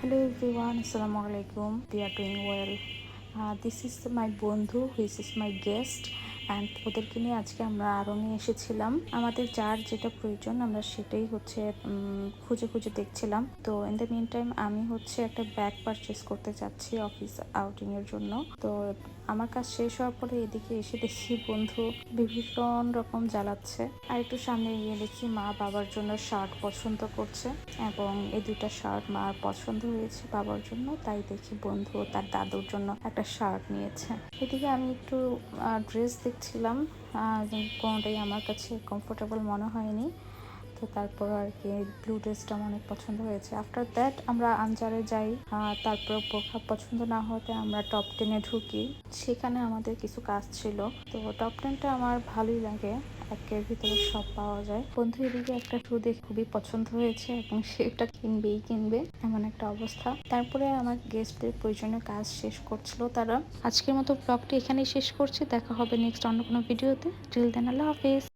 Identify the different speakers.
Speaker 1: Hello everyone, Assalamu alaikum. We are doing well. This is my বন্ধু, this is my guest and ওদেরকে নিয়ে আজকে আমরা আড়ঙে এসেছিলাম। আমাদের যার যেটা প্রয়োজন আমরা সেটাই খুঁজে খুঁজে দেখছিলাম। তো ইন দ্য মিন টাইম আমি একটা ব্যাগ পারচেস করতে চাচ্ছি অফিস আউটিং এর জন্য। তো আমার কাজ শেষ হওয়ার পরে এদিকে এসে দেখি বন্ধু বিভিন্ন রকম জ্বালাচ্ছে। আর একটু সামনে গিয়ে দেখি মা বাবার জন্য শার্ট পছন্দ করছে এবং এই দুইটা শার্ট মার পছন্দ হয়েছে বাবার জন্য, তাই দেখি বন্ধু তার দাদুর জন্য একটা শার্ট নিয়েছে। এদিকে আমি একটু ড্রেস দেখছিলাম, কোনোটাই আমার কাছে কমফোর্টেবল মনে হয়নি। তো তারপর আর কি ব্লু ড্রেসটা অনেক পছন্দ হয়েছে। আফটার দ্যাট আমরা আনজারে যাই, তারপর বোরখা পছন্দ না হতে আমরা টপ 10-এ ঢুকি। সেখানে আমাদের কিছু কাজ ছিল। তো টপ 10টা আমার ভালোই লাগে, একের ভিতরে সব পাওয়া যায়। বন্ধু এদিকে একটা শু দেখে খুবই পছন্দ হয়েছে এবং সেটা কিনবে এমন একটা অবস্থা। তারপরে আমার গেস্টদের প্রয়োজনীয় কাজ শেষ করছিল তারা। আজকের মতো ব্লগটি এখানেই শেষ করছি, দেখা হবে নেক্সট অন্য কোনো ভিডিওতে। টিল দেন আল্লাহ হাফেজ।